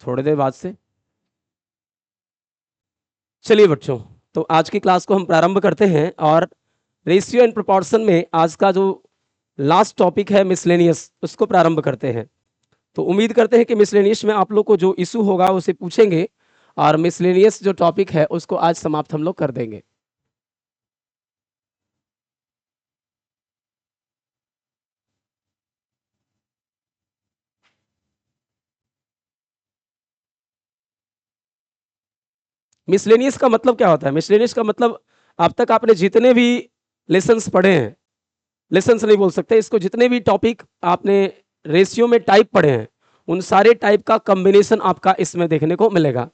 थोड़ी देर बाद से। चलिए बच्चों, तो आज की क्लास को हम प्रारंभ करते हैं और रेशियो एंड प्रोपोर्शन में आज का जो लास्ट टॉपिक है मिसलेनियस, उसको प्रारंभ करते हैं। तो उम्मीद करते हैं कि मिसलेनियस में आप लोग को जो इशू होगा उसे पूछेंगे और मिसलेनियस जो टॉपिक है उसको आज समाप्त हम लोग कर देंगे। मिसलेनियस का मतलब क्या होता है? मिसलेनियस का मतलब अब तक आपने जितने भी लेसन्स पढ़े हैं, लेसन्स नहीं बोल सकते इसको, जितने भी टॉपिक आपने रेशियो में टाइप पढ़े हैं उन सारे टाइप का कॉम्बिनेशन आपका इसमें देखने को मिलेगा।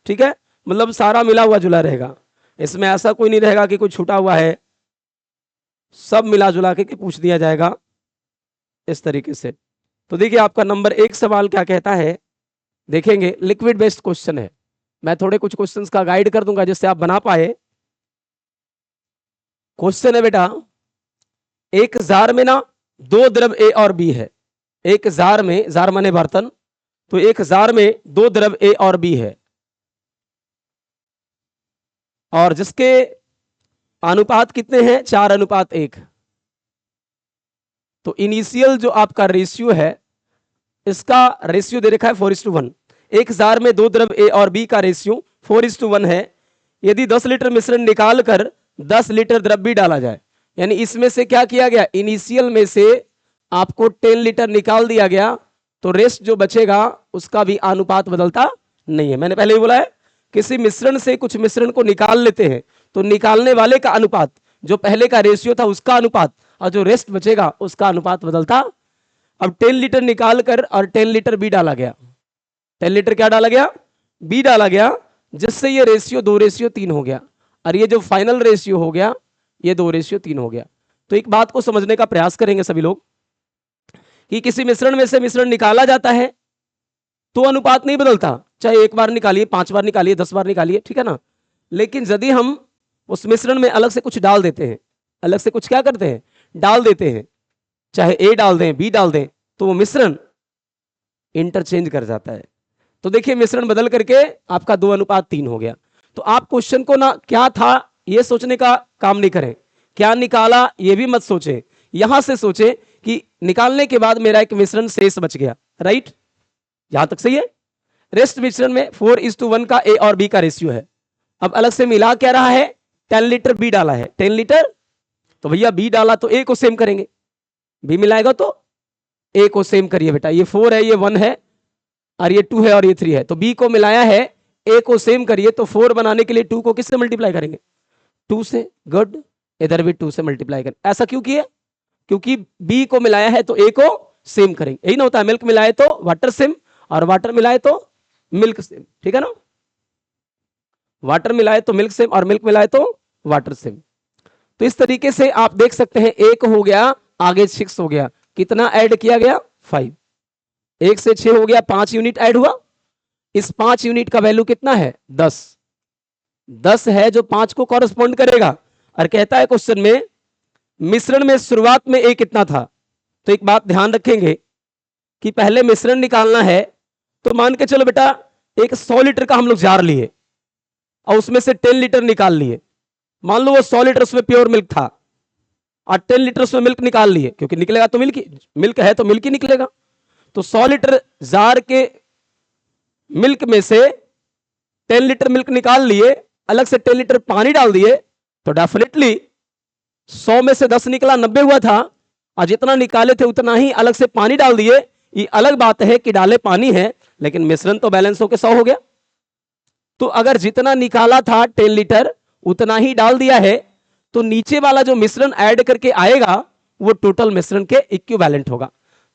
ठीक है, मतलब सारा मिला हुआ जुला रहेगा, इसमें ऐसा कोई नहीं रहेगा कि कोई छूटा हुआ है, सब मिला जुला के पूछ दिया जाएगा इस तरीके से। तो देखिए आपका नंबर 1 सवाल क्या कहता है, देखेंगे। लिक्विड बेस्ड क्वेश्चन है, मैं थोड़े कुछ क्वेश्चंस का गाइड कर दूंगा जिससे आप बना पाए। क्वेश्चन है बेटा, एक जार में ना दो द्रव ए और बी है। एक जार में, जार माने बर्तन, तो एक जार में दो द्रव ए और बी है और जिसके अनुपात कितने हैं? 4:1। तो इनिशियल जो आपका रेशियो है, इसका रेशियो दे रखा है 4:1। एक जार में दो द्रव ए और बी का रेशियो 4:1 है। यदि 10 लीटर मिश्रण निकाल कर 10 लीटर द्रव भी डाला जाए, यानी इसमें से क्या किया गया, इनिशियल में से आपको 10 लीटर निकाल दिया गया, तो रेस्ट जो बचेगा उसका भी अनुपात बदलता नहीं है। मैंने पहले ही बोला है, किसी मिश्रण से कुछ मिश्रण को निकाल लेते हैं तो निकालने वाले का अनुपात, जो पहले का रेशियो था उसका अनुपात, और जो रेस्ट बचेगा उसका अनुपात बदलता। अब 10 लीटर निकाल कर और 10 लीटर बी डाला गया, 10 लीटर क्या डाला गया? बी डाला गया, जिससे ये रेशियो 2:3 हो गया और ये जो फाइनल रेशियो हो गया ये 2:3 हो गया। तो एक बात को समझने का प्रयास करेंगे सभी लोग कि किसी मिश्रण में से मिश्रण निकाला जाता है तो अनुपात नहीं बदलता, चाहे एक बार निकालिए, 5 बार निकालिए, 10 बार निकालिए, ठीक है ना। लेकिन यदि हम उस मिश्रण में अलग से कुछ डाल देते हैं, अलग से कुछ क्या करते हैं, डाल देते हैं, चाहे ए डाल दें, बी डाल दें, तो वो मिश्रण इंटरचेंज कर जाता है। तो देखिए मिश्रण बदल करके आपका 2:3 हो गया। तो आप क्वेश्चन को ना क्या था ये सोचने का काम नहीं करें, क्या निकाला ये भी मत सोचें, यहां से सोचें कि निकालने के बाद मेरा एक मिश्रण शेष बच गया। राइट, यहां तक सही है। रेस्ट मिश्रण में 4:1 का ए और बी का रेशियो है। अब अलग से मिला क्या रहा है, 10 लीटर बी डाला है, 10 लीटर, तो भैया बी डाला तो ए को सेम करेंगे, बी मिलाएगा तो ए को सेम करिए बेटा। ये 4 है, ये 1 है और ये 2 है और ये 3 है, तो बी को मिलाया है, ए को सेम करिए। तो 4 बनाने के लिए 2 को किससे मल्टीप्लाई करेंगे? 2 से। गुड, इधर भी 2 से मल्टीप्लाई करें। ऐसा क्यों किए? क्योंकि बी को मिलाया है तो ए को सेम करेंगे। यही ना होता है, मिल्क मिलाए तो वाटर सेम और वाटर मिलाए तो मिल्क सेम, ठीक है ना। वाटर मिलाए तो मिल्क सेम और मिल्क मिलाए तो वाटर सेम। तो इस तरीके से आप देख सकते हैं, एक हो गया, आगे 6 हो गया, कितना ऐड किया गया? 5। 1 से 6 हो गया, 5 यूनिट ऐड हुआ। इस 5 यूनिट का वैल्यू कितना है? 10। 10 है जो 5 को कॉरेस्पॉन्ड करेगा। और कहता है क्वेश्चन में, मिश्रण में शुरुआत में ए कितना था? तो एक बात ध्यान रखेंगे कि पहले मिश्रण निकालना है, तो मान के चलो बेटा एक 100 लीटर का हम लोग जार लिए और उसमें से 10 लीटर निकाल लिए। मान लो वो 100 लीटर उसमें प्योर मिल्क था और 10 लीटर उसमें मिल्क निकाल लिए, क्योंकि निकलेगा तो मिल्क, मिल्क है तो मिल्क ही निकलेगा। तो 100 लीटर जार के मिल्क में से 10 लीटर मिल्क निकाल लिए, अलग से 10 लीटर पानी डाल दिए, तो डेफिनेटली 100 में से 10 निकला, 90 हुआ था, और जितना निकाले थे उतना ही अलग से पानी डाल दिए। ये अलग बात है कि डाले पानी है, लेकिन मिश्रण तो बैलेंस होकर 100 हो गया। तो अगर जितना निकाला था 10 लीटर उतना ही डाल दिया है, तो नीचे वाला जो मिश्रण ऐड करके आएगा वो टोटल मिश्रण के इक्विवेलेंट होगा।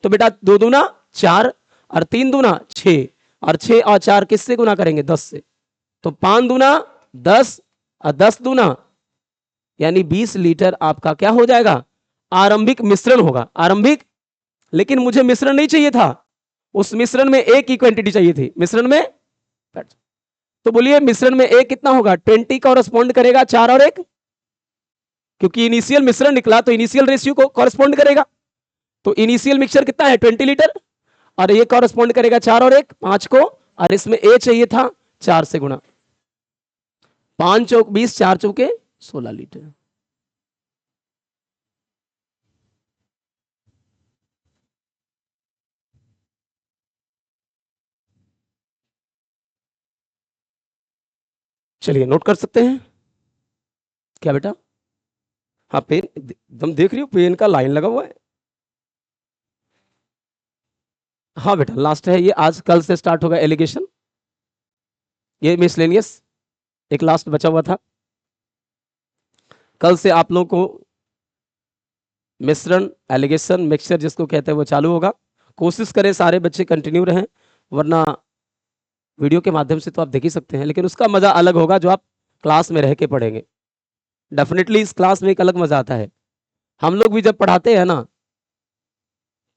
तो बेटा 2 दूना 4 और 3 दूना 6 और 6 और 4 किससे गुना करेंगे? 10 से। तो 5 दूना 10 और 10 दूना यानी 20 लीटर आपका क्या हो जाएगा? आरंभिक मिश्रण होगा, आरंभिक। लेकिन मुझे मिश्रण नहीं चाहिए था, उस मिश्रण में एक ही क्वांटिटी चाहिए थी, मिश्रण में। तो बोलिए मिश्रण में एक कितना होगा? 20 कॉरेस्पॉन्ड करेगा 4 और 1, क्योंकि इनिशियल मिश्रण निकला तो इनिशियल रेशियो को कॉरेस्पॉन्ड करेगा। तो इनिशियल मिक्सचर कितना है? 20 लीटर, और ये कॉरेस्पॉन्ड करेगा 4 और 1, 5 को, और इसमें ए चाहिए था 4 से गुणा, 5 चौक 20, 4 चौके 16 लीटर। चलिए नोट कर सकते हैं क्या बेटा? हाँ पेन एकदम देख रही हो, पेन का लाइन लगा हुआ है। हाँ बेटा लास्ट है ये, आज कल से स्टार्ट होगा एलिगेशन, ये मिसलेनियस एक लास्ट बचा हुआ था। कल से आप लोगों को मिश्रण, एलिगेशन, मिक्सचर जिसको कहते हैं वो चालू होगा। कोशिश करें सारे बच्चे कंटिन्यू रहें, वरना वीडियो के माध्यम से तो आप देख ही सकते हैं, लेकिन उसका मजा अलग होगा जो आप क्लास में रह के पढ़ेंगे। डेफिनेटली इस क्लास में एक अलग मजा आता है। हम लोग भी जब पढ़ाते हैं ना,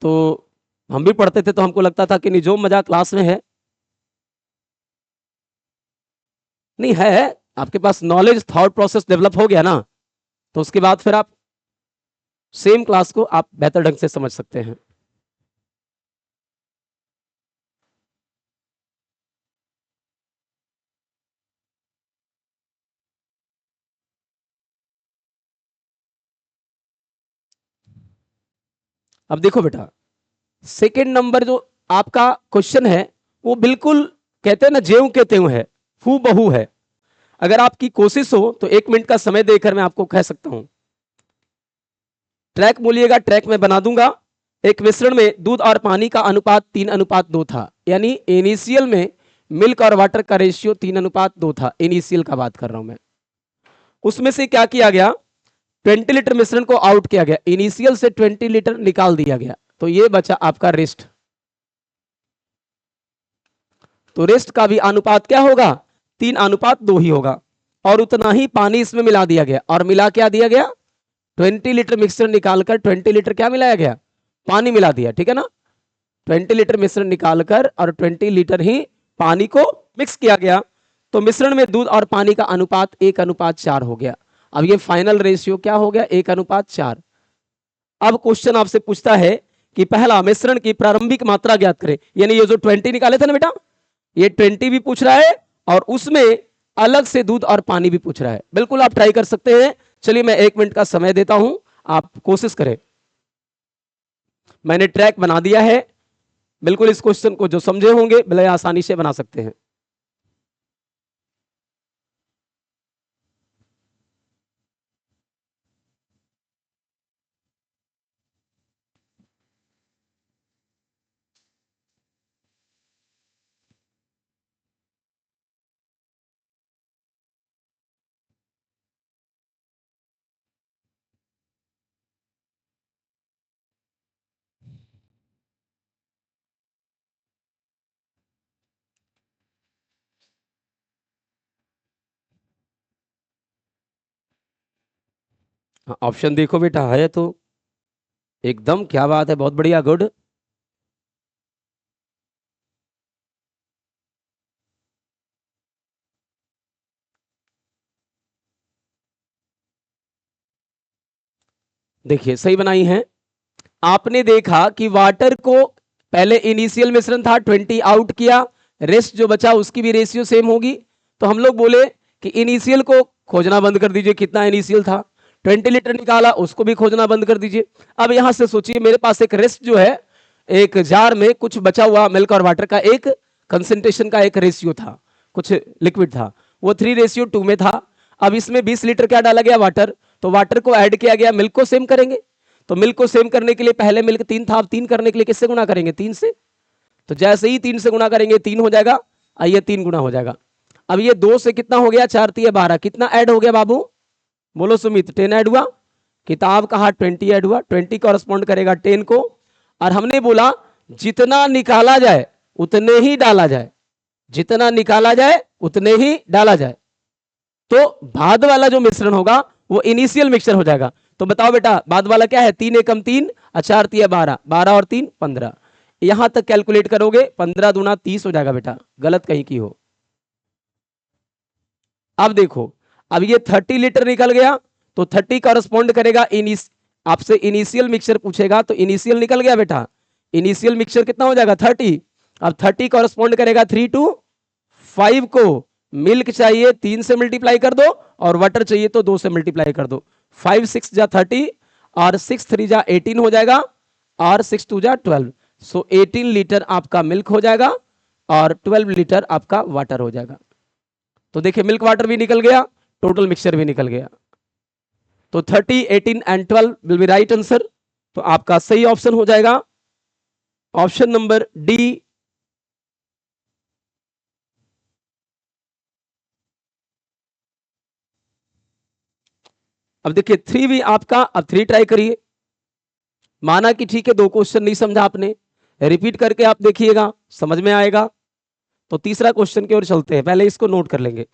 तो हम भी पढ़ते थे तो हमको लगता था कि नहीं जो मजा क्लास में है, नहीं है, आपके पास नॉलेज थॉट प्रोसेस डेवलप हो गया ना, तो उसके बाद फिर आप सेम क्लास को आप बेहतर ढंग से समझ सकते हैं। अब देखो बेटा, सेकेंड नंबर जो आपका क्वेश्चन है वो बिल्कुल कहते हैं ना ज्यों के त्यों है, हू बहू है। अगर आपकी कोशिश हो तो 1 मिनट का समय देकर मैं आपको कह सकता हूं। ट्रैक बोलिएगा, ट्रैक में बना दूंगा। एक मिश्रण में दूध और पानी का अनुपात 3:2 था, यानी इनिशियल में मिल्क और वाटर का रेशियो 3:2 था। इनिशियल का बात कर रहा हूं मैं। उसमें से क्या किया गया, 20 लीटर मिश्रण को आउट किया गया, इनिशियल से 20 लीटर निकाल दिया गया, तो ये बचा आपका रेस्ट। तो रेस्ट का भी अनुपात क्या होगा, 3:2 ही होगा। और उतना ही पानी इसमें मिला दिया गया, और मिला क्या दिया गया, 20 लीटर मिश्रण निकालकर 20 लीटर क्या मिलाया गया, पानी मिला दिया, ठीक है ना। 20 लीटर मिश्रण निकालकर और 20 लीटर ही पानी को मिक्स किया गया, तो मिश्रण में दूध और पानी का अनुपात 1:4 हो गया। अब ये फाइनल रेशियो क्या हो गया, 1:4। अब क्वेश्चन आपसे पूछता है कि पहला मिश्रण की प्रारंभिक मात्रा ज्ञात करें, यानी ये जो 20 निकाले थे ना बेटा, ये 20 भी पूछ रहा है और उसमें अलग से दूध और पानी भी पूछ रहा है। बिल्कुल आप ट्राई कर सकते हैं। चलिए मैं 1 मिनट का समय देता हूं, आप कोशिश करें। मैंने ट्रैक बना दिया है, बिल्कुल इस क्वेश्चन को जो समझे होंगे बड़े आसानी से बना सकते हैं। ऑप्शन देखो बेटा, है तो एकदम क्या बात है, बहुत बढ़िया, गुड। देखिए सही बनाई है आपने। देखा कि वाटर को पहले इनिशियल मिश्रण था, 20 आउट किया, रेस्ट जो बचा उसकी भी रेशियो सेम होगी। तो हम लोग बोले कि इनिशियल को खोजना बंद कर दीजिए, कितना इनिशियल था, 20 लीटर निकाला, उसको भी खोजना बंद कर दीजिए। अब यहां से सोचिए, मेरे पास एक रेस्ट जो है, एक जार में कुछ बचा हुआ मिल्क और वाटर का एक कंसेंट्रेशन का एक रेशियो था, कुछ लिक्विड था, वो 3:2 में था। अब इसमें 20 लीटर क्या डाला गया, वाटर, तो वाटर को ऐड किया गया, मिल्क को सेम करेंगे। तो मिल्क को सेम करने के लिए पहले मिल्क 3 था, अब 3 करने के लिए किससे गुणा करेंगे, 3 से। तो जैसे ही 3 से गुणा करेंगे 3 हो जाएगा, ये 3 गुना हो जाएगा। अब ये 2 से कितना हो गया, 4 3 12, कितना ऐड हो गया बाबू, बोलो सुमित, 10 ऐड हुआ। किताब कहा 20 ऐड हुआ, 20 कॉरेस्पॉन्ड करेगा 10 को। और हमने बोला जितना निकाला जाए उतने ही डाला जाए, जितना निकाला जाए उतने ही डाला जाए। तो बाद वाला जो मिश्रण होगा वो इनिशियल मिक्सचर हो जाएगा। तो बताओ बेटा, बाद वाला क्या है, 3 एकम 3, 4 3 12, 12 और 3 15। यहां तक कैलकुलेट करोगे 15 दूना 30 हो जाएगा बेटा, गलत कहीं की हो। अब देखो, अब ये 30 लीटर निकल गया, तो 30 कॉरेस्पॉन्ड करेगा आपसे इनिशियल मिक्सचर पूछेगा, तो इनिशियल निकल गया बेटा, इनिशियल मिक्सचर कितना हो जाएगा 30, अब 30 कॉरेस्पॉन्ड करेगा 3 to 5 को मिल्क चाहिए 3 से मल्टीप्लाई कर दो और वाटर चाहिए तो 2 से मल्टीप्लाई कर दो। 5 6 जा 30 और 6 3 जा 18 हो जाएगा और 6 2 जा 12। सो 18 लीटर आपका मिल्क हो जाएगा और 12 लीटर आपका वाटर हो जाएगा। तो देखिए मिल्क वाटर भी निकल गया, टोटल मिक्सचर भी निकल गया। तो 30 18 and 12 will be right answer. तो आपका सही ऑप्शन हो जाएगा ऑप्शन नंबर डी। अब देखिए 3 भी आपका, अब 3 ट्राई करिए। माना कि ठीक है 2 क्वेश्चन नहीं समझा आपने, रिपीट करके आप देखिएगा समझ में आएगा। तो तीसरा क्वेश्चन की ओर चलते हैं, पहले इसको नोट कर लेंगे।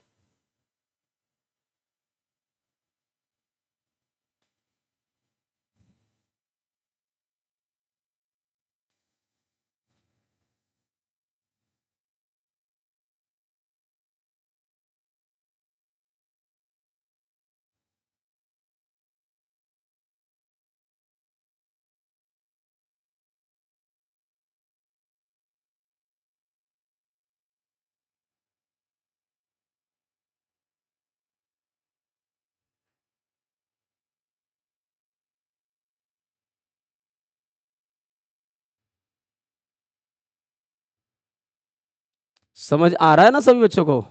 समझ आ रहा है ना सभी बच्चों को?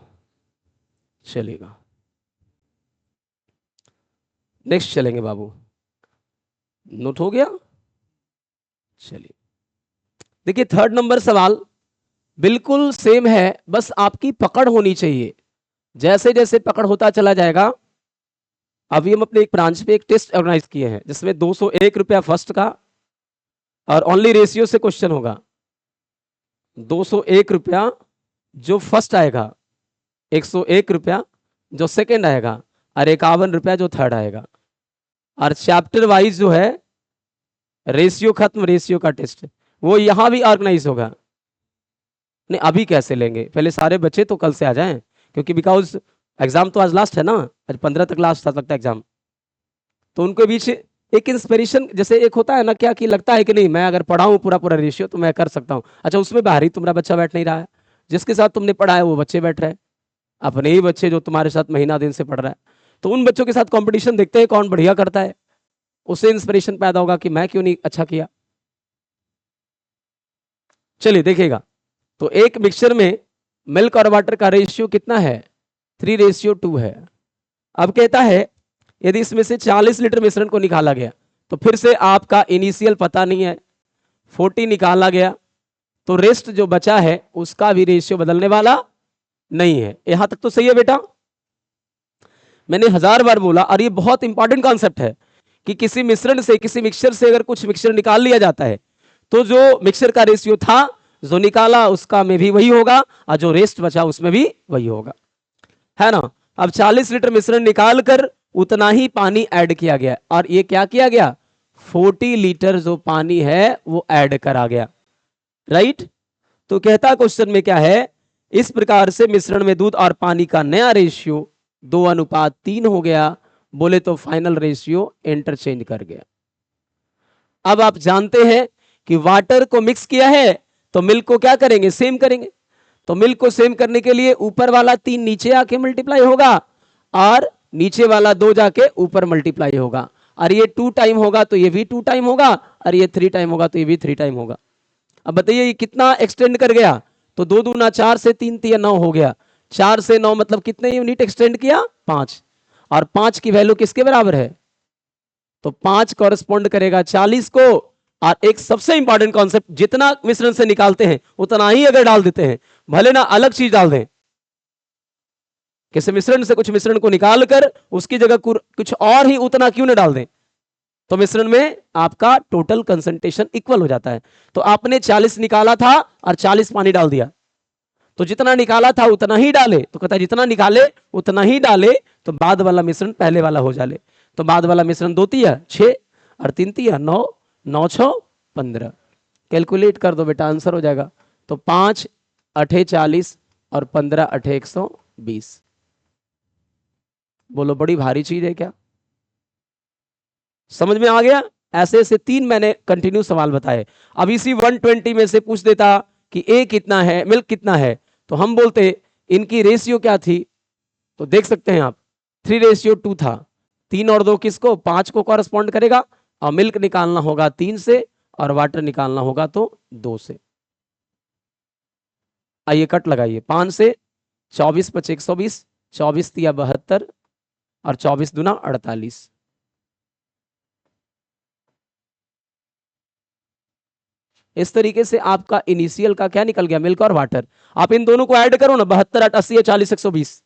चलेगा, नेक्स्ट चलेंगे बाबू। नोट हो गया? चलिए देखिए थर्ड नंबर सवाल बिल्कुल सेम है, बस आपकी पकड़ होनी चाहिए। जैसे जैसे पकड़ होता चला जाएगा। अभी हम अपने एक ब्रांच पे एक टेस्ट ऑर्गेनाइज किए हैं जिसमें 201 रुपया फर्स्ट का और ओनली रेशियो से क्वेश्चन होगा। 201 रुपया जो फर्स्ट आएगा, 101 रुपया जो सेकंड आएगा और 51 रुपया जो थर्ड आएगा। और चैप्टर वाइज जो है रेशियो खत्म, रेशियो का टेस्ट वो यहां भी ऑर्गेनाइज होगा। नहीं अभी कैसे लेंगे, पहले सारे बच्चे तो कल से आ जाएं, क्योंकि बिकॉज एग्जाम तो आज लास्ट है ना, आज 15 तक लास्ट लगता है एग्जाम। तो उनके बीच एक इंस्पिरेशन, जैसे एक होता है ना क्या कि लगता है कि नहीं मैं अगर पढ़ाऊं पूरा पूरा रेशियो तो मैं कर सकता हूं। अच्छा उसमें बाहरी तुम्हारा बच्चा बैठ नहीं रहा है, जिसके साथ तुमने पढ़ा है वो बच्चे बैठ रहे हैं, अपने ही बच्चे जो तुम्हारे साथ महीना दिन से पढ़ रहा है। तो उन बच्चों के साथ कंपटीशन देखते हैं कौन बढ़िया करता है, उससे इंस्पिरेशन पैदा होगा कि मैं क्यों नहीं अच्छा किया। चलिए देखिएगा, तो एक मिक्सचर में मिल्क और वाटर का रेशियो कितना है? 3:2 है। अब कहता है यदि इसमें से 40 लीटर मिश्रण को निकाला गया, तो फिर से आपका इनिशियल पता नहीं है, 40 निकाला गया तो रेस्ट जो बचा है उसका भी रेशियो बदलने वाला नहीं है। यहां तक तो सही है बेटा? मैंने 1000 बार बोला और ये बहुत इंपॉर्टेंट कॉन्सेप्ट है कि किसी मिश्रण से, किसी मिक्सचर से अगर कुछ मिक्सचर निकाल लिया जाता है तो जो मिक्सचर का रेशियो था जो निकाला उसका में भी वही होगा और जो रेस्ट बचा उसमें भी वही होगा, है ना। अब 40 लीटर मिश्रण निकाल कर उतना ही पानी ऐड किया गया और ये क्या किया गया? 40 लीटर जो पानी है वो ऐड करा गया, राइट। तो कहता क्वेश्चन में क्या है, इस प्रकार से मिश्रण में दूध और पानी का नया रेशियो 2:3 हो गया। बोले तो फाइनल रेशियो इंटरचेंज कर गया। अब आप जानते हैं कि वाटर को मिक्स किया है तो मिल्क को क्या करेंगे? सेम करेंगे। तो मिल्क को सेम करने के लिए ऊपर वाला 3 नीचे आके मल्टीप्लाई होगा और नीचे वाला 2 जाके ऊपर मल्टीप्लाई होगा। और ये 2 टाइम होगा तो ये भी 2 टाइम होगा और ये 3 टाइम होगा तो ये भी 3 टाइम होगा। अब बताइए ये कितना एक्सटेंड कर गया? तो 2 दूना 4 से 3 3 9 हो गया। 4 से 9 मतलब कितने यूनिट एक्सटेंड किया? 5। और 5 की वैल्यू किसके बराबर है? तो 5 कॉरेस्पॉन्ड करेगा 40 को। और एक सबसे इंपॉर्टेंट कॉन्सेप्ट, जितना मिश्रण से निकालते हैं उतना ही अगर डाल देते हैं, भले ना अलग चीज डाल दें, किसी मिश्रण से कुछ मिश्रण को निकालकर उसकी जगह कुछ और ही उतना क्यों ना डाल दें, तो मिश्रण में आपका टोटल कंसंट्रेशन इक्वल हो जाता है। तो आपने 40 निकाला था और 40 पानी डाल दिया, तो जितना निकाला था उतना ही डाले। तो कहता है जितना निकाले उतना ही डाले, तो बाद वाला मिश्रण पहले वाला हो जाले। तो बाद वाला मिश्रण 2 तिया 6 और 3 तिया 9, 9 6 15। कैलकुलेट कर दो बेटा, आंसर हो जाएगा। तो 5 8 40 और 15 8 120। बोलो बड़ी भारी चीज है क्या? समझ में आ गया? ऐसे ऐसे 3 मैंने कंटिन्यू सवाल बताए। अब इसी 120 में से पूछ देता कि ए कितना है, मिल्क कितना है, तो हम बोलते इनकी रेशियो क्या थी, तो देख सकते हैं आप 3:2 था। 3 और 2 किसको, 5 को कॉरेस्पॉन्ड करेगा, और मिल्क निकालना होगा 3 से और वाटर निकालना होगा तो 2 से। आइए कट लगाइए, 5 से 24 × 5 = 120, 24 × 3 = 72 और 24 × 2 = 48। इस तरीके से आपका इनिशियल का क्या निकल गया, मिल्क और वाटर। आप इन दोनों को ऐड करो ना, 72 8 80 40 120,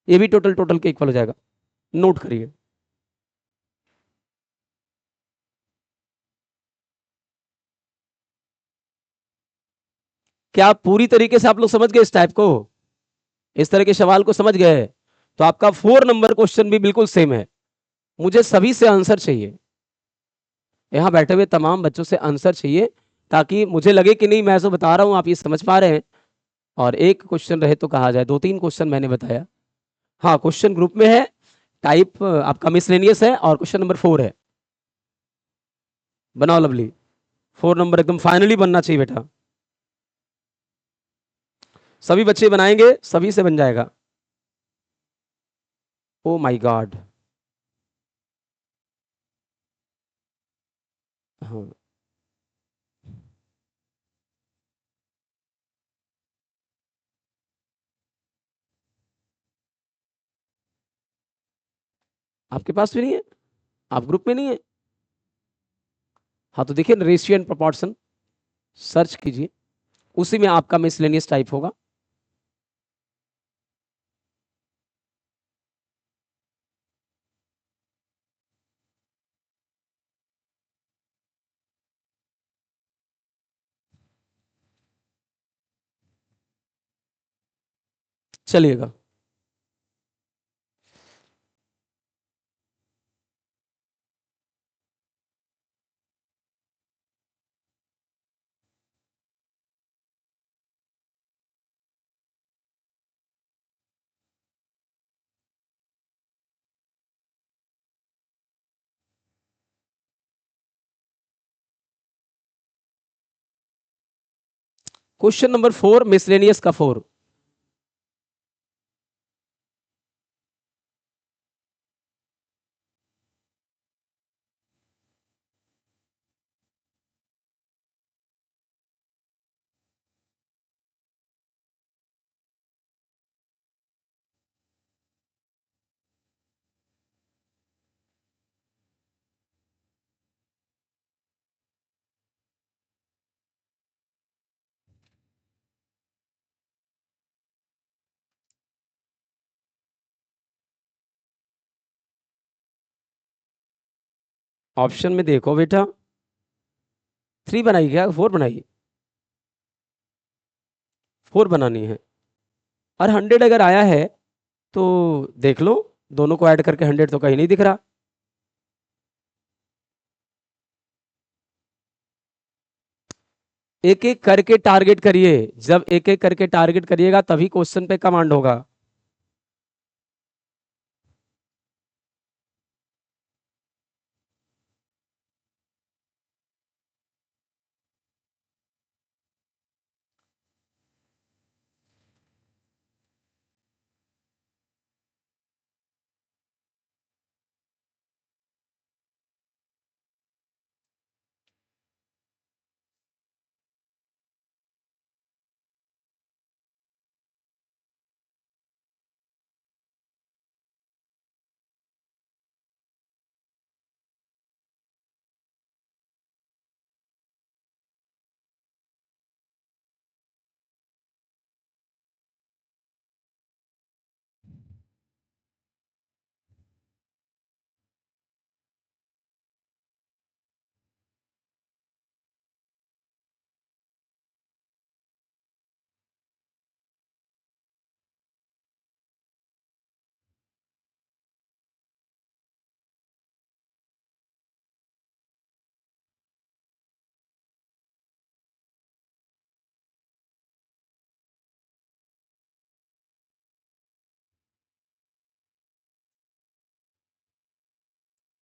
ये भी टोटल टोटल के इक्वल हो जाएगा। नोट करिए। क्या आप पूरी तरीके से आप लोग समझ गए इस टाइप को, इस तरह के सवाल को समझ गए? तो आपका 4 नंबर क्वेश्चन भी बिल्कुल सेम है। मुझे सभी से आंसर चाहिए, यहां बैठे हुए तमाम बच्चों से आंसर चाहिए, ताकि मुझे लगे कि नहीं मैं जो बता रहा हूं आप ये समझ पा रहे हैं। और एक क्वेश्चन रहे तो कहा जाए, 2-3 क्वेश्चन मैंने बताया। हाँ, क्वेश्चन ग्रुप में है, टाइप आपका मिसलेनियस है, और क्वेश्चन नंबर 4 है। बनाओ लवली, 4 नंबर एकदम फाइनली बनना चाहिए बेटा। सभी बच्चे बनाएंगे, सभी से बन जाएगा। Oh my God. हाँ, आपके पास भी नहीं है, आप ग्रुप में नहीं है? हाँ तो देखिए, रेशियो एंड प्रोपोर्शन सर्च कीजिए, उसी में आपका मिसलेनियस टाइप होगा। चलिएगा, क्वेश्चन नंबर 4 मिसलेनियस का 4। ऑप्शन में देखो बेटा, 3 बनाई क्या, 4 बनाई? 4 बनानी है। और 100 अगर आया है तो देख लो, दोनों को ऐड करके 100 तो कहीं नहीं दिख रहा। एक एक करके टारगेट करिए, जब एक एक करके टारगेट करिएगा तभी क्वेश्चन पे कमांड होगा।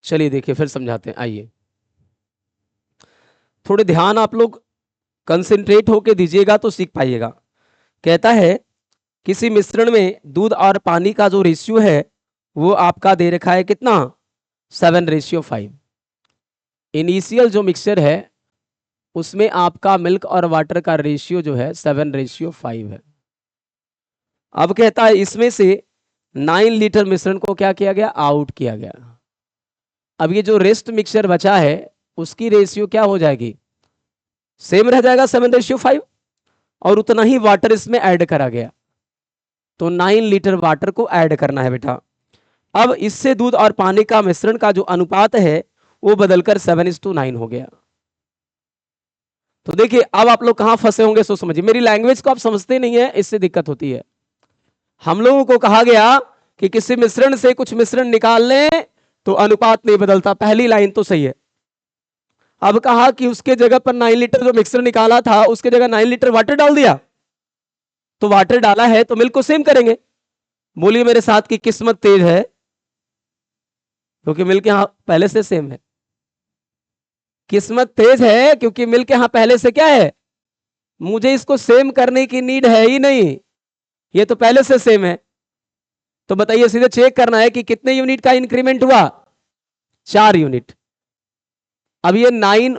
चलिए देखिए फिर समझाते हैं, आइए थोड़े ध्यान आप लोग कंसंट्रेट होके दीजिएगा तो सीख पाइएगा। कहता है किसी मिश्रण में दूध और पानी का जो रेशियो है वो आपका दे रखा है कितना, 7:5। इनिशियल जो मिक्सचर है उसमें आपका मिल्क और वाटर का रेशियो जो है 7:5 है। अब कहता है इसमें से 9 लीटर मिश्रण को क्या किया गया, आउट किया गया। अब ये जो रेस्ट मिक्सचर बचा है उसकी रेशियो क्या हो जाएगी, सेम रह जाएगा 7:5, और उतना ही वाटर इसमें ऐड करा गया, तो 9 लीटर वाटर को ऐड करना है बेटा। अब इससे दूध और पानी का मिश्रण का जो अनुपात है वो बदलकर 7:9 हो गया। तो देखिए अब आप लोग कहां फंसे होंगे सो समझिए, मेरी लैंग्वेज को आप समझते नहीं है इससे दिक्कत होती है। हम लोगों को कहा गया कि किसी मिश्रण से कुछ मिश्रण निकाल लें तो अनुपात नहीं बदलता, पहली लाइन तो सही है। अब कहा कि उसके जगह पर 9 लीटर जो मिक्सर निकाला था उसके जगह 9 लीटर वाटर डाल दिया, तो वाटर डाला है तो मिल्क को सेम करेंगे। बोलिए मेरे साथ की किस्मत तेज है, क्योंकि मिल्क यहां पहले से सेम है। किस्मत तेज है क्योंकि मिल्क यहां पहले से क्या है, मुझे इसको सेम करने की नीड है ही नहीं, ये तो पहले से सेम है। तो बताइए सीधे चेक करना है कि कितने यूनिट का इंक्रीमेंट हुआ, 4 यूनिट। अब ये 9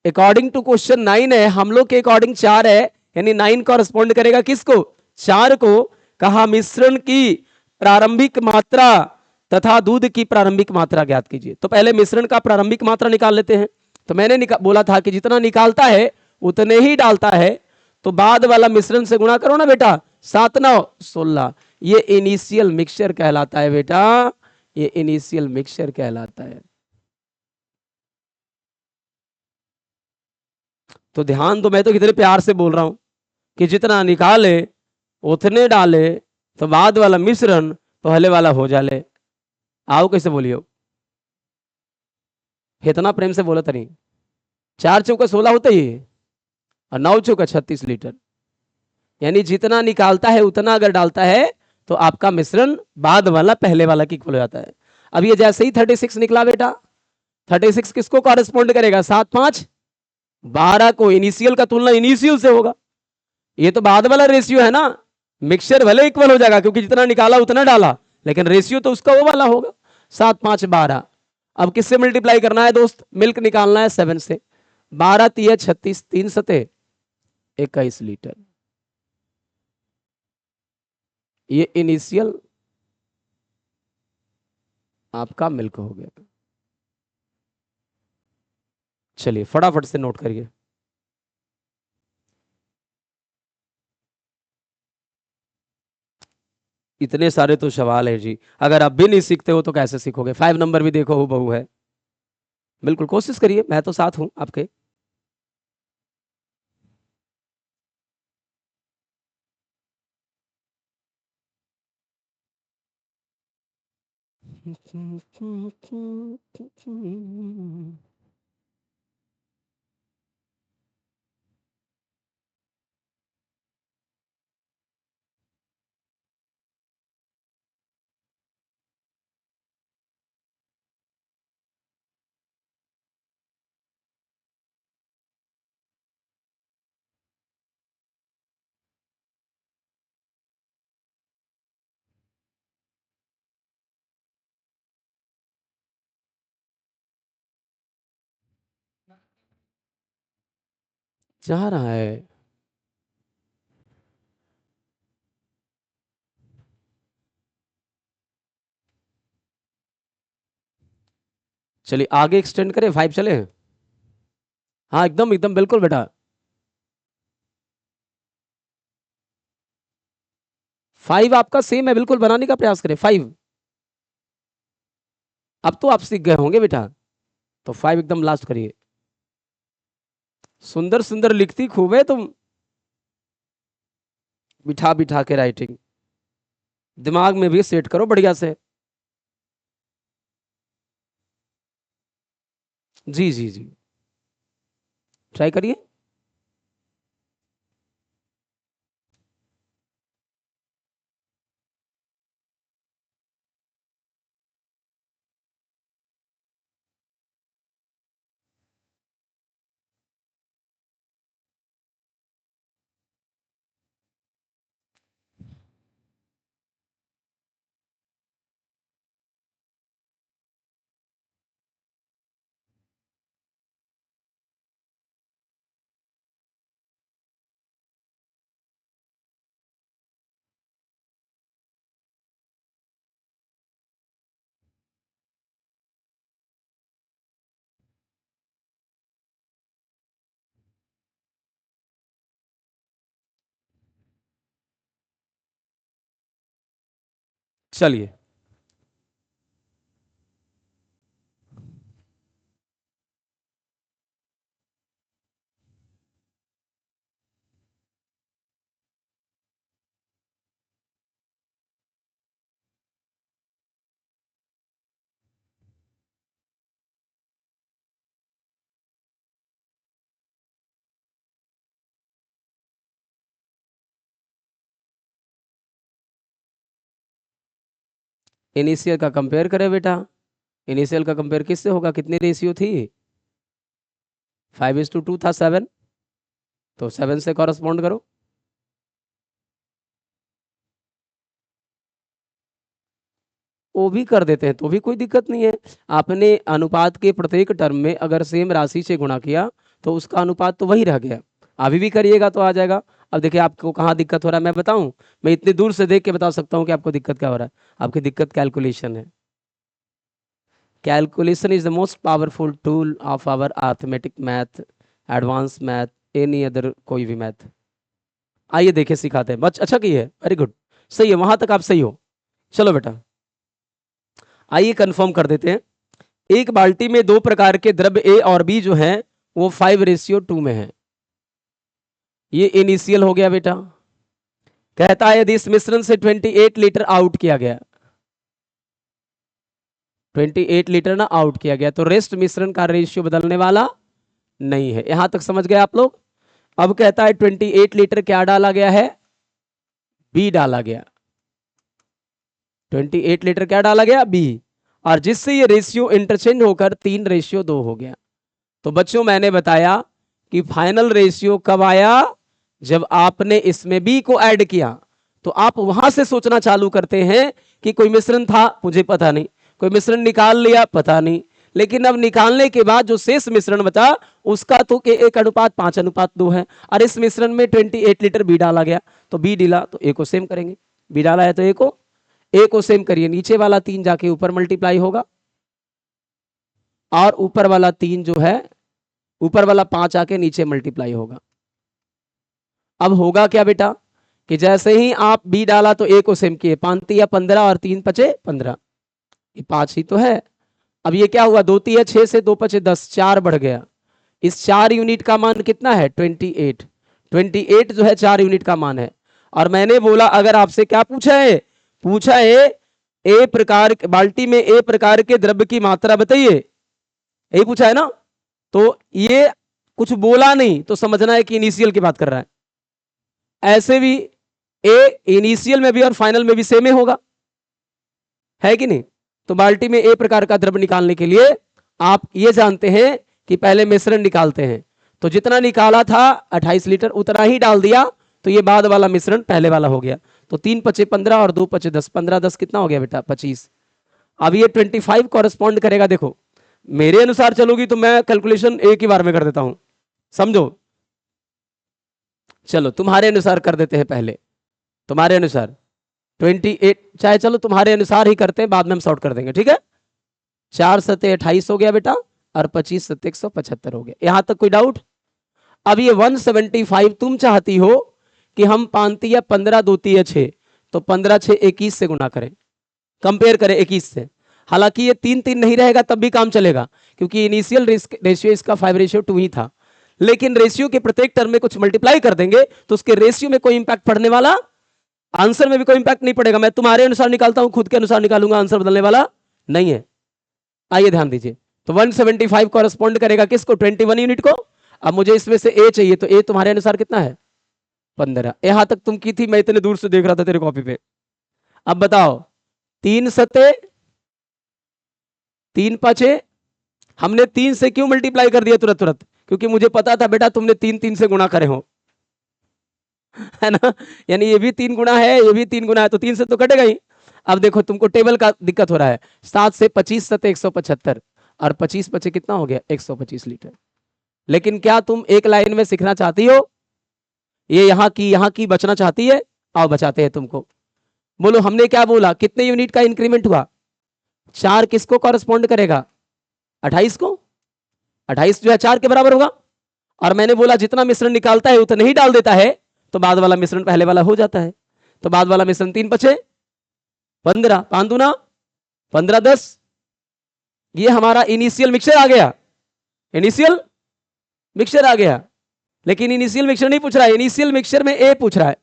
अकॉर्डिंग टू क्वेश्चन 9 है, हम लोग के अकॉर्डिंग 4 है, यानी 9 कॉरेस्पॉन्ड करेगा किसको, 4 को। कहा मिश्रण की प्रारंभिक मात्रा तथा दूध की प्रारंभिक मात्रा ज्ञात कीजिए। तो पहले मिश्रण का प्रारंभिक मात्रा निकाल लेते हैं। तो मैंने बोला था कि जितना निकालता है उतने ही डालता है, तो बाद वाला मिश्रण से गुणा करो ना बेटा, 7 9 16। ये इनिशियल मिक्सचर कहलाता है बेटा, ये इनिशियल मिक्सचर कहलाता है। तो ध्यान दो, मैं तो कितने प्यार से बोल रहा हूं कि जितना निकाले उतने डाले, तो बाद वाला मिश्रण पहले वाला हो जाले। आओ कैसे बोलियो, इतना प्रेम से बोला नहीं। 4 चौका 16 होते ही, और 9 चौका 36 लीटर, यानी जितना निकालता है उतना अगर डालता है तो आपका मिश्रण बाद वाला पहले वाला की इक्वल हो जाता है। अब ये जैसे ही 36 निकला बेटा, 36 किसको कॉरेस्पॉन्ड करेगा, 7 5 12 को। इनिशियल का तुलना इनिशियल से होगा, ये तो बाद वाला रेशियो है ना। मिक्सचर भले इक्वल हो जाएगा क्योंकि जितना निकाला उतना डाला, लेकिन रेशियो तो उसका वो वाला होगा, 7 5 12। अब किससे मल्टीप्लाई करना है दोस्त, मिल्क निकालना है 7 से। 12 3 36, 3 सते 21 लीटर। ये इनिशियल आपका मिल्क हो गया। चलिए फटाफट से नोट करिए। इतने सारे तो सवाल है जी, अगर आप भी नहीं सीखते हो तो कैसे सीखोगे। 5 नंबर भी देखो हूँ बहू है, बिल्कुल कोशिश करिए, मैं तो साथ हूं आपके। जा रहा है, चलिए आगे एक्सटेंड करें, 5 चले। हाँ एकदम एकदम बिल्कुल बेटा। 5 आपका सेम है, बिल्कुल बनाने का प्रयास करें 5। अब तो आप सीख गए होंगे बेटा, तो 5 एकदम लास्ट करिए। सुंदर सुंदर लिखती खूब है तुम, बिठा बिठा के राइटिंग दिमाग में भी सेट करो बढ़िया से। जी जी जी, ट्राई करिए। चलिए, इनिशियल का कंपेयर करें बेटा। इनिशियल का कंपेयर किससे होगा? कितनी रेशियो थी? 5:2 था 7, तो 7 से कॉरस्पॉन्ड करो। वो भी कर देते हैं तो भी कोई दिक्कत नहीं है। आपने अनुपात के प्रत्येक टर्म में अगर सेम राशि से गुणा किया तो उसका अनुपात तो वही रह गया। अभी भी करिएगा तो आ जाएगा। अब देखिए आपको कहाँ दिक्कत हो रहा है मैं बताऊं? मैं इतनी दूर से देख के बता सकता हूँ कि आपको दिक्कत क्या हो रहा है। आपकी दिक्कत कैलकुलेशन है। Calculation is the most powerful tool of our arithmetic math, advance math, any other कोई भी मैथ। आइए देखिए सिखाते हैं। बच अच्छा की है, वेरी गुड, सही है, वहां तक आप सही हो। चलो बेटा आइए कंफर्म कर देते हैं। एक बाल्टी में दो प्रकार के द्रव्य ए और बी जो हैं वो 5:2 में है। ये इनिशियल हो गया बेटा। कहता है यदि इस मिश्रण से 28 लीटर आउट किया गया, 28 लीटर ना आउट किया गया, तो रेस्ट मिश्रण का रेशियो बदलने वाला नहीं है। यहां तक समझ गए आप लोग? अब कहता है 28 लीटर क्या डाला गया है? बी डाला गया। 28 लीटर क्या डाला गया? बी। और जिससे ये रेशियो इंटरचेंज होकर 3:2 हो गया। तो बच्चों मैंने बताया कि फाइनल रेशियो कब आया? जब आपने इसमें बी को ऐड किया। तो आप वहां से सोचना चालू करते हैं कि कोई मिश्रण था, मुझे पता नहीं, कोई मिश्रण निकाल लिया, पता नहीं, लेकिन अब निकालने के बाद जो शेष मिश्रण बचा उसका तो 1:5:2 है। और इस मिश्रण में 28 लीटर बी डाला गया, तो बी डिला तो ए को सेम करेंगे। बी डाला है तो ए को सेम करिए। नीचे वाला 3 जाके ऊपर मल्टीप्लाई होगा और ऊपर वाला 3 जो है, ऊपर वाला 5 आके नीचे मल्टीप्लाई होगा। अब होगा क्या बेटा कि जैसे ही आप बी डाला तो ए को सेम किए, 5 × 15 और 3 × 5 = 15, ये 5 ही तो है। अब ये क्या हुआ? 2 × 6 से 2 × 10, 4 बढ़ गया। इस 4 यूनिट का मान कितना है? 28। 28 जो है 4 यूनिट का मान है। और मैंने बोला अगर आपसे क्या पूछा है? पूछा है ए प्रकार बाल्टी में ए प्रकार के द्रव्य की मात्रा बताइए, यही पूछा है ना? तो ये कुछ बोला नहीं तो समझना है कि इनिशियल की बात कर रहा है। ऐसे भी ए इनिशियल में भी और फाइनल में भी सेम ही होगा, है कि नहीं? तो बाल्टी में ए प्रकार का द्रव्य निकालने के लिए आप ये जानते हैं कि पहले मिश्रण निकालते हैं। तो जितना निकाला था 28 लीटर उतना ही डाल दिया, तो ये बाद वाला मिश्रण पहले वाला हो गया। तो 3×5 = 15 और 2×5 = 10, 15×10 कितना हो गया बेटा? 25। अब ये 25 कॉरेस्पॉन्ड करेगा। देखो मेरे अनुसार चलोगी तो मैं कैलकुलेशन एक ही बार में कर देता हूं, समझो। चलो तुम्हारे अनुसार कर देते हैं पहले। तुम्हारे अनुसार 28, चाहे चलो तुम्हारे अनुसार ही करते हैं, बाद में हम सॉर्ट कर देंगे, ठीक है? 4×7 = 28 हो गया बेटा, और 25×7 = 175 हो गया। यहां तक कोई डाउट? अब ये 175 तुम चाहती हो कि हम 5 × 15 2 × 6, तो 15×6 = 21 से गुणा करें, कंपेयर करें 21 से। हालांकि ये 3 नहीं रहेगा तब भी काम चलेगा, क्योंकि इनिशियल रेशियो इसका 5:2 ही था। लेकिन रेशियो के प्रत्येक टर्म में कुछ मल्टीप्लाई कर देंगे तो उसके रेशियो में कोई इंपैक्ट पड़ने वाला, आंसर में भी कोई इंपैक्ट नहीं पड़ेगा। मैं तुम्हारे अनुसार निकालता हूं, खुद के अनुसार निकालूंगा, आंसर बदलने वाला नहीं है। आइए ध्यान दीजिए। तो 175 कॉरेस्पॉन्ड करेगा किसको? 21 यूनिट को। अब मुझे इसमें से ए चाहिए, तो ए तुम्हारे अनुसार कितना है? 15। यहां तक तुम की थी, मैं इतने दूर से देख रहा था तेरे कॉपी पे। अब बताओ 3×7 = 3×5, हमने 3 से क्यों मल्टीप्लाई कर दिया तुरंत तुरंत? क्योंकि मुझे पता था बेटा तुमने 3 से गुणा करे हो, है ना? यानी ये भी 3 गुना है, ये भी 3 गुना है, तो 3 से तो कटेगा ही। अब देखो तुमको टेबल का दिक्कत हो रहा है। 7 से 25 = 175, और 25 × 5 कितना हो गया? 125 लीटर। लेकिन क्या तुम एक लाइन में सीखना चाहती हो? ये यहाँ की बचना चाहती है? आओ बचाते हैं तुमको। बोलो हमने क्या बोला? कितने यूनिट का इंक्रीमेंट हुआ? 4 किसको कॉरेस्पॉन्ड करेगा? 28 को। 28 जो है 4 के बराबर होगा। और मैंने बोला जितना मिश्रण निकालता है उतना ही डाल देता है, तो बाद वाला मिश्रण पहले वाला हो जाता है। तो बाद वाला मिश्रण 3 बचे, 15, 5 दूना 15, 10, ये हमारा इनिशियल मिक्सचर आ गया, इनिशियल मिक्सचर आ गया। लेकिन इनिशियल मिक्सचर नहीं पूछ रहा है, इनिशियल मिक्सचर में ए पूछ रहा है,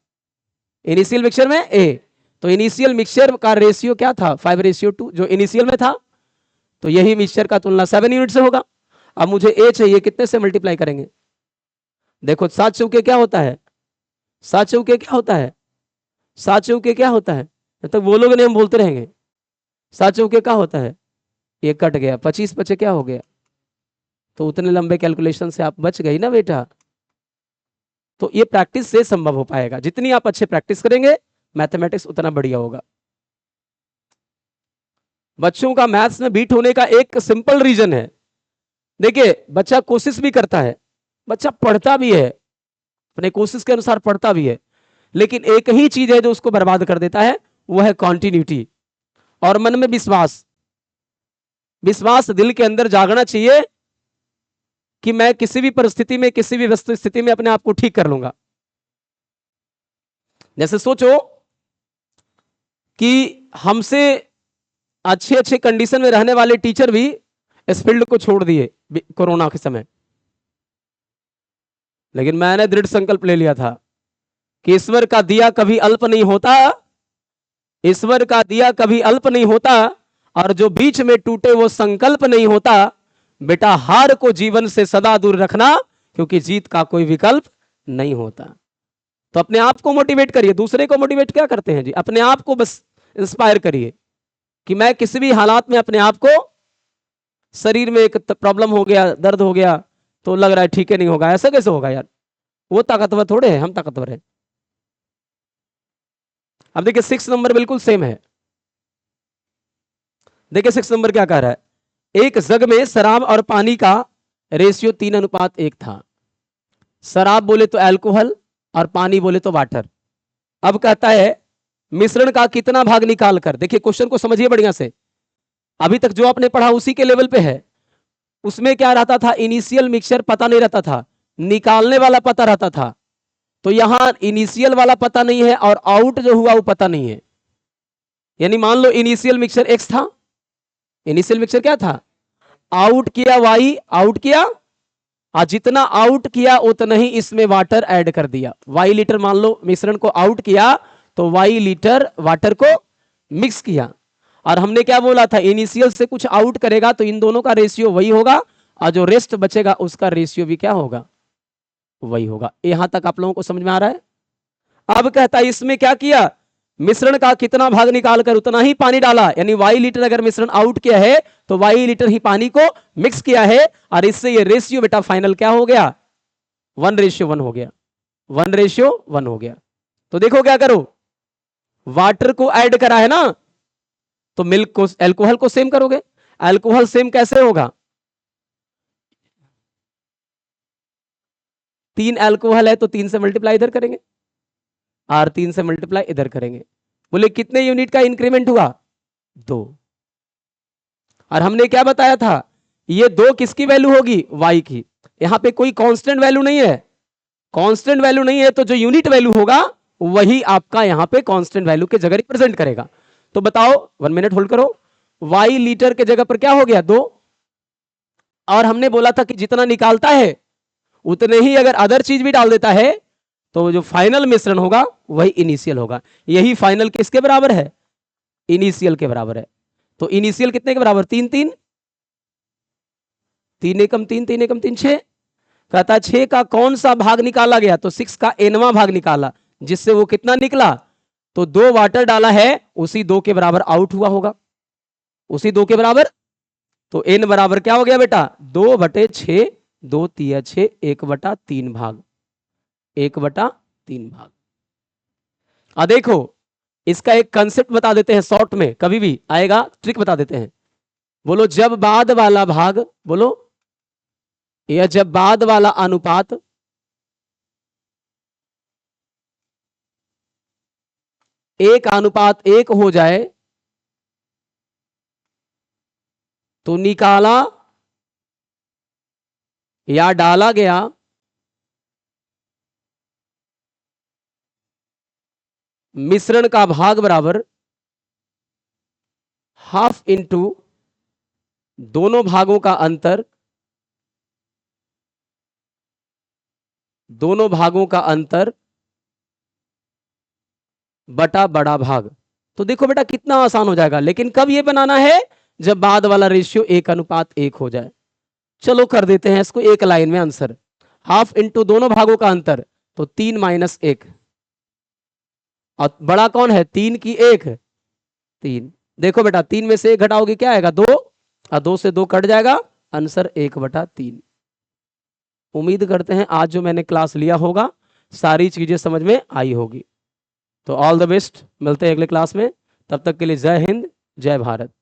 इनिशियल मिक्सचर में ए। तो इनिशियल मिक्सचर का रेशियो क्या था? 5:2, जो इनिशियल में था। तो यही मिक्सचर का तुलना 7 यूनिट से होगा। अब मुझे ए चाहिए, कितने से मल्टीप्लाई करेंगे? देखो 7 चौके क्या होता है? 7 चौके क्या होता है? 7 चौके क्या होता है? जब तक बोलोगे नहीं हम बोलते रहेंगे। 7 चौके क्या होता है? ये कट गया, 25 बचे क्या हो गया? तो उतने लंबे कैलकुलेशन से आप बच गई ना बेटा। तो ये प्रैक्टिस से संभव हो पाएगा। जितनी आप अच्छे प्रैक्टिस करेंगे मैथमेटिक्स उतना बढ़िया होगा। बच्चों का मैथ्स में बीट होने का एक सिंपल रीजन है। देखिए बच्चा कोशिश भी करता है, बच्चा पढ़ता भी है, अपने कोशिश के अनुसार पढ़ता भी है, लेकिन एक ही चीज है जो उसको बर्बाद कर देता है, वो है कॉन्टिन्यूटी और मन में विश्वास। विश्वास दिल के अंदर जागना चाहिए कि मैं किसी भी परिस्थिति में, किसी भी वस्तु स्थिति में अपने आप को ठीक कर लूंगा। जैसे सोचो कि हमसे अच्छे अच्छे कंडीशन में रहने वाले टीचर भी इस फील्ड को छोड़ दिए कोरोना के समय, लेकिन मैंने दृढ़ संकल्प ले लिया था कि ईश्वर का दिया कभी अल्प नहीं होता, ईश्वर का दिया कभी अल्प नहीं होता, और जो बीच में टूटे वो संकल्प नहीं होता। बेटा हार को जीवन से सदा दूर रखना, क्योंकि जीत का कोई विकल्प नहीं होता। तो अपने आप को मोटिवेट करिए। दूसरे को मोटिवेट क्या करते हैं जी? अपने आप को बस इंस्पायर करिए कि मैं किसी भी हालात में अपने आप को, शरीर में एक प्रॉब्लम हो गया, दर्द हो गया, तो लग रहा है ठीक है नहीं होगा, ऐसा कैसे होगा यार? वो ताकतवर थोड़े हैं, हम ताकतवर हैं। अब देखिए 6 नंबर बिल्कुल सेम है। देखिए 6 नंबर क्या कह रहा है? एक जग में शराब और पानी का रेशियो 3:1 था। शराब बोले तो अल्कोहल और पानी बोले तो वाटर। अब कहता है मिश्रण का कितना भाग निकाल कर, देखिए क्वेश्चन को समझिए बढ़िया से, अभी तक जो आपने पढ़ा उसी के लेवल पे है। उसमें क्या रहता था? इनिशियल मिक्सचर पता नहीं रहता था, निकालने वाला पता रहता था। तो यहां इनिशियल वाला पता नहीं है और आउट जो हुआ वो पता नहीं है। यानी मान लो इनिशियल मिक्सचर एक्स था, इनिशियल मिक्सचर क्या था? आउट किया वाई, आउट किया, और जितना आउट किया उतना ही इसमें वाटर ऐड कर दिया। वाई लीटर मान लो मिश्रण को आउट किया, तो वाई लीटर वाटर को मिक्स किया। और हमने क्या बोला था? इनिशियल से कुछ आउट करेगा तो इन दोनों का रेशियो वही होगा, और जो रेस्ट बचेगा उसका रेशियो भी क्या होगा? वही होगा। यहां तक आप लोगों को समझ में आ रहा है? अब कहता है इसमें क्या किया? मिश्रण का कितना भाग निकाल कर उतना ही पानी डाला। यानी वाई लीटर अगर मिश्रण आउट किया है तो वाई लीटर ही पानी को मिक्स किया है, और इससे ये रेशियो बेटा फाइनल क्या हो गया? 1:1 हो गया, 1:1 हो गया। तो देखो क्या करो, वाटर को ऐड करा है ना, तो मिल्क को, अल्कोहल को सेम करोगे। अल्कोहल सेम कैसे होगा? 3 अल्कोहल है तो 3 से मल्टीप्लाई इधर करेंगे, और 3 से मल्टीप्लाई इधर करेंगे। बोले कितने यूनिट का इंक्रीमेंट हुआ? 2। और हमने क्या बताया था? ये 2 किसकी वैल्यू होगी? वाई की। यहां पे कोई कांस्टेंट वैल्यू नहीं है, कांस्टेंट वैल्यू नहीं है, तो जो यूनिट वैल्यू होगा वही आपका यहां पे कांस्टेंट वैल्यू के जगह रिप्रेजेंट करेगा। तो बताओ, 1 मिनट होल्ड करो, वाई लीटर के जगह पर क्या हो गया? 2। और हमने बोला था कि जितना निकालता है उतने ही अगर अदर चीज भी डाल देता है तो जो फाइनल मिश्रण होगा वही इनिशियल होगा। यही फाइनल किसके बराबर है? इनिशियल के बराबर है। तो इनिशियल कितने के बराबर? 3 3, 3 एकम 3, 3 एकम 3, 6। कहता है 6 का कौन सा भाग निकाला गया? तो 6 का nवां भाग निकाला, जिससे वो कितना निकला? तो 2 वाटर डाला है, उसी 2 के बराबर आउट हुआ होगा, उसी 2 के बराबर। तो n बराबर क्या हो गया बेटा? 2/6, 2 तिया 6, 1/3 भाग, 1/3 भाग। अब देखो इसका एक कंसेप्ट बता देते हैं, शॉर्ट में कभी भी आएगा, ट्रिक बता देते हैं। बोलो जब बाद वाला भाग, बोलो, या जब बाद वाला अनुपात 1:1 हो जाए तो निकाला या डाला गया मिश्रण का भाग बराबर हाफ इंटू दोनों भागों का अंतर, दोनों भागों का अंतर बटा बड़ा भाग। तो देखो बेटा कितना आसान हो जाएगा, लेकिन कब ये बनाना है, जब बाद वाला रेशियो 1:1 हो जाए। चलो कर देते हैं इसको एक लाइन में आंसर। हाफ इंटू दोनों भागों का अंतर, तो 3 - 1, और बड़ा कौन है, 3 की 1, 3। देखो बेटा 3 में से 1 घटाओगे क्या आएगा, 2, और 2 से 2 कट जाएगा, आंसर 1/3। उम्मीद करते हैं आज जो मैंने क्लास लिया होगा सारी चीजें समझ में आई होगी। तो ऑल द बेस्ट, मिलते हैं अगले क्लास में, तब तक के लिए जय हिंद, जय भारत।